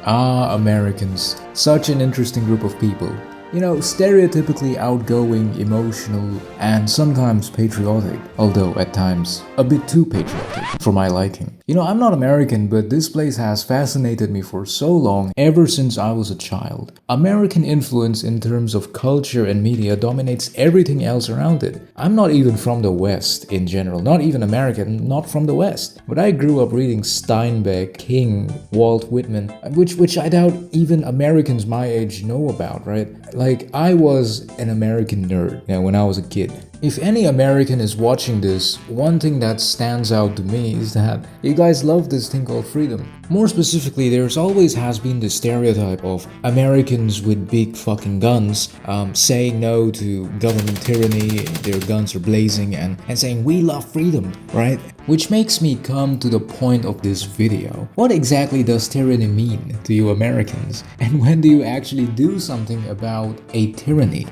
Ah, Americans. Such an interesting group of people. You know, stereotypically outgoing, emotional, and sometimes patriotic, although at times a bit too patriotic for my liking. You know, I'm not American, but this place has fascinated me for so long, ever since I was a child. American influence in terms of culture and media dominates everything else around it. I'm not even from the West in general, not even American, not from the West. But I grew up reading Steinbeck, King, Walt Whitman, which I doubt even Americans my age know about, right? Like, I was an American nerd, you know, when I was a kid. If any American is watching this, one thing that stands out to me is that you guys love this thing called freedom. More specifically, there's always has been the stereotype of Americans with big fucking guns saying no to government tyranny, their guns are blazing, and saying we love freedom, right? Which makes me come to the point of this video. What exactly does tyranny mean to you Americans? And when do you actually do something about a tyranny?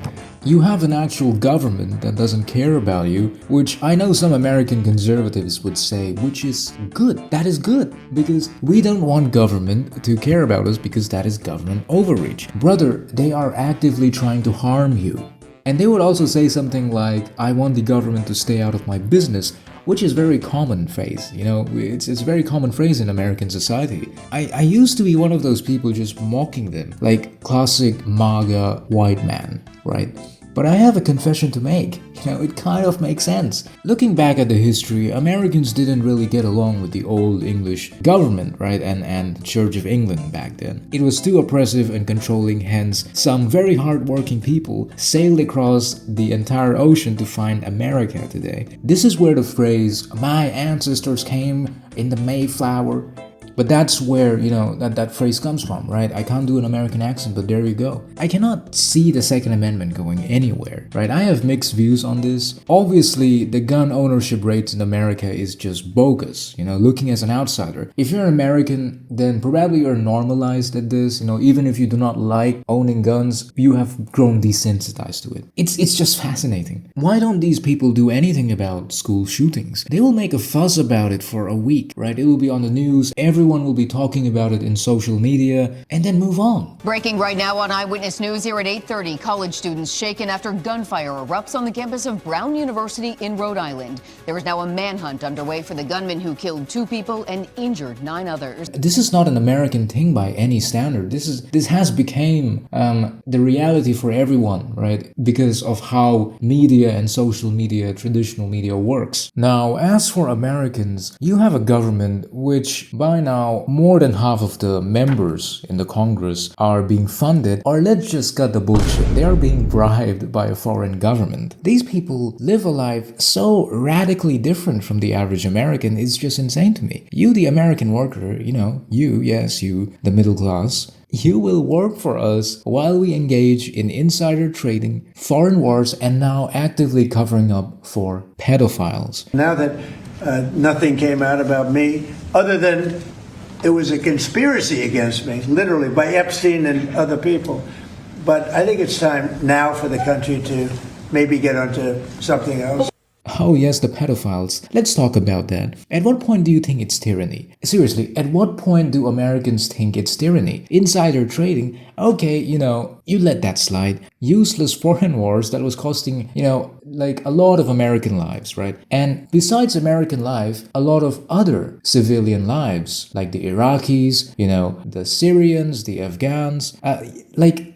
You have an actual government that doesn't care about you, which I know some American conservatives would say, which is good. That is good, because we don't want government to care about us because that is government overreach. Brother, they are actively trying to harm you. And they would also say something like, I want the government to stay out of my business, which is very common phrase, you know, it's a very common phrase in American society. I used to be one of those people just mocking them, like classic MAGA white man, right? But I have a confession to make. You know, it kind of makes sense. Looking back at the history, Americans didn't really get along with the old English government, right? And Church of England back then. It was too oppressive and controlling, hence some very hardworking people sailed across the entire ocean to find America today. This is where the phrase, my ancestors came in the Mayflower. But that's where, you know, that phrase comes from, right? I can't do an American accent, but there you go. I cannot see the Second Amendment going anywhere, right? I have mixed views on this. Obviously, the gun ownership rates in America is just bogus, you know, looking as an outsider. If you're an American, then probably you're normalized at this, you know, even if you do not like owning guns, you have grown desensitized to it. It's just fascinating. Why don't these people do anything about school shootings? They will make a fuss about it for a week, right? It will be on the news, everyone will be talking about it in social media, and then move on. Breaking right now on Eyewitness News here at 8:30. College students shaken after gunfire erupts on the campus of Brown University in Rhode Island. There is now a manhunt underway for the gunman who killed 2 people and injured 9 others. This is not an American thing by any standard. This has become the reality for everyone, right? Because of how media and social media, traditional media works. Now, as for Americans, you have a government which by now more than half of the members in the Congress are being funded, or let's just cut the bullshit, they are being bribed by a foreign government. These people live a life so radically different from the average American, it's just insane to me. You, the American worker, you know, you, the middle class, you will work for us while we engage in insider trading, foreign wars, and now actively covering up for pedophiles. Now that nothing came out about me, other than it was a conspiracy against me, literally, by Epstein and other people. But I think it's time now for the country to maybe get onto something else. Oh yes, the pedophiles. Let's talk about that. At what point do you think it's tyranny? Seriously, at what point do Americans think it's tyranny? Insider trading? Okay, you know, you let that slide. Useless foreign wars that was costing, you know, like a lot of American lives, right? And besides American life, a lot of other civilian lives, like the Iraqis, you know, the Syrians, the Afghans,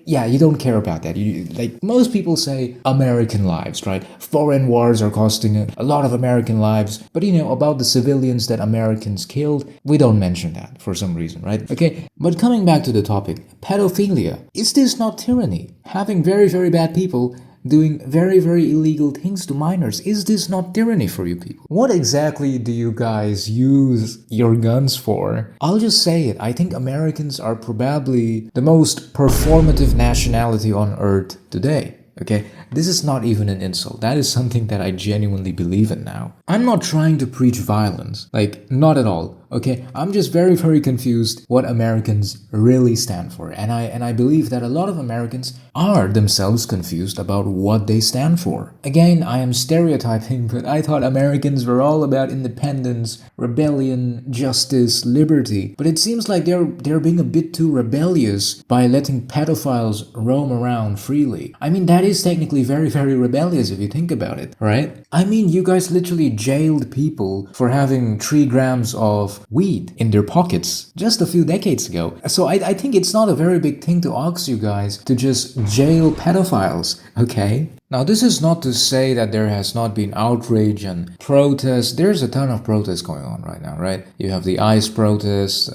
yeah, you don't care about that. Like most people say American lives, right? Foreign wars are costing a lot of American lives, but you know, about the civilians that Americans killed, we don't mention that for some reason, right? Okay, but coming back to the topic, pedophilia. Is this not tyranny? Having very, very bad people doing very, very illegal things to minors. Is this not tyranny for you people? What exactly do you guys use your guns for? I'll just say it. I think Americans are probably the most performative nationality on earth today. Okay, this is not even an insult. That is something that I genuinely believe in now. I'm not trying to preach violence, like, not at all. Okay, I'm just very, very confused what Americans really stand for. And I believe that a lot of Americans are themselves confused about what they stand for. Again, I am stereotyping, but I thought Americans were all about independence, rebellion, justice, liberty. But it seems like they're being a bit too rebellious by letting pedophiles roam around freely. I mean, that is technically very, very rebellious if you think about it, right? I mean, you guys literally jailed people for having 3 grams of weed in their pockets just a few decades ago. So I think it's not a very big thing to ask you guys to just jail pedophiles, okay? Now, this is not to say that there has not been outrage and protest. There's a ton of protests going on right now, right? You have the ICE protests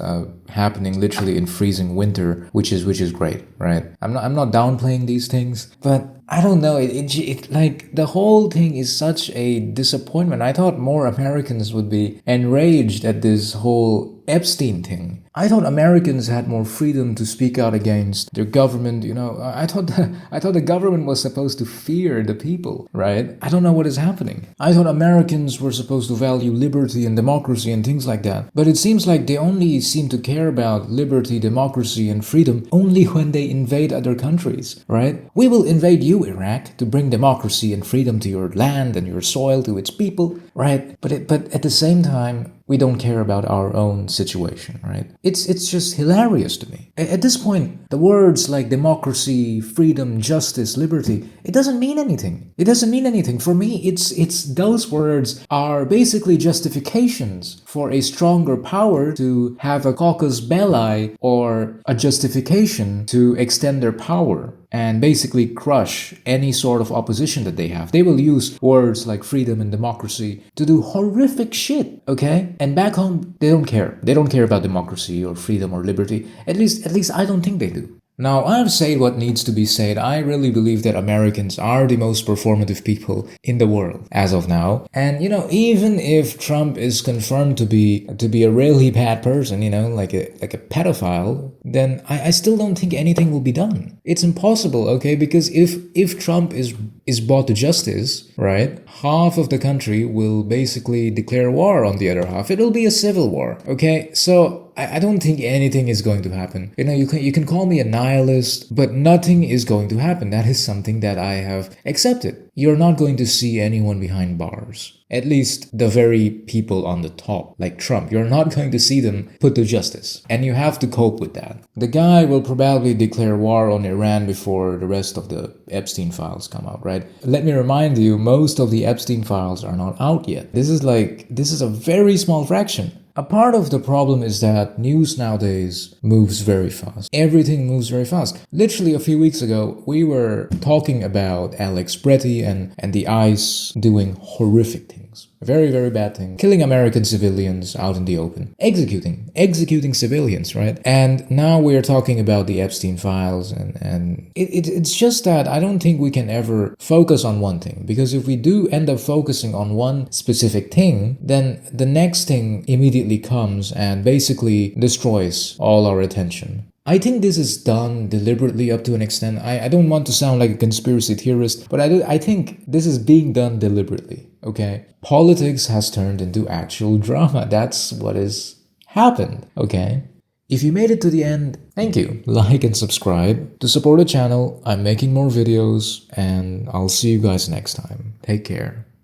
happening literally in freezing winter, which is great, right? I'm not downplaying these things, but I don't know. It like the whole thing is such a disappointment. I thought more Americans would be enraged at this whole Epstein thing. I thought Americans had more freedom to speak out against their government. You know, I thought the government was supposed to fear the people, right? I don't know what is happening. I thought Americans were supposed to value liberty and democracy and things like that. But it seems like they only seem to care about liberty, democracy, and freedom only when they invade other countries, right? We will invade you, Iraq, to bring democracy and freedom to your land and your soil, to its people, right? But at the same time, we don't care about our own situation, right? It's just hilarious to me. At this point, the words like democracy, freedom, justice, liberty, it doesn't mean anything. It doesn't mean anything. For me, it's those words are basically justifications for a stronger power to have a casus belli, or a justification to extend their power and basically crush any sort of opposition that they have. They will use words like freedom and democracy to do horrific shit, okay? And back home, they don't care. They don't care about democracy or freedom or liberty. At least I don't think they do. Now, I've said what needs to be said. I really believe that Americans are the most performative people in the world as of now. And, you know, even if Trump is confirmed to be a really bad person, you know, like a pedophile, then I still don't think anything will be done. It's impossible, okay? Because if Trump is brought to justice, right, half of the country will basically declare war on the other half. It'll be a civil war, okay? So I don't think anything is going to happen. You know, you can call me a nihilist, but nothing is going to happen. That is something that I have accepted. You're not going to see anyone behind bars. At least the very people on the top, like Trump. You're not going to see them put to justice. And you have to cope with that. The guy will probably declare war on Iran before the rest of the Epstein files come out, right? Let me remind you, most of the Epstein files are not out yet. This is a very small fraction. A part of the problem is that news nowadays moves very fast. Everything moves very fast. Literally a few weeks ago, we were talking about Alex Bretty and the ICE doing horrific things. Very, very bad thing. Killing American civilians out in the open. Executing civilians, right? And now we're talking about the Epstein files and it's just that I don't think we can ever focus on one thing. Because if we do end up focusing on one specific thing, then the next thing immediately comes and basically destroys all our attention. I think this is done deliberately up to an extent. I don't want to sound like a conspiracy theorist, but I think this is being done deliberately, okay? Politics has turned into actual drama. That's what has happened, okay? If you made it to the end, thank you. Like and subscribe to support the channel. I'm making more videos and I'll see you guys next time. Take care.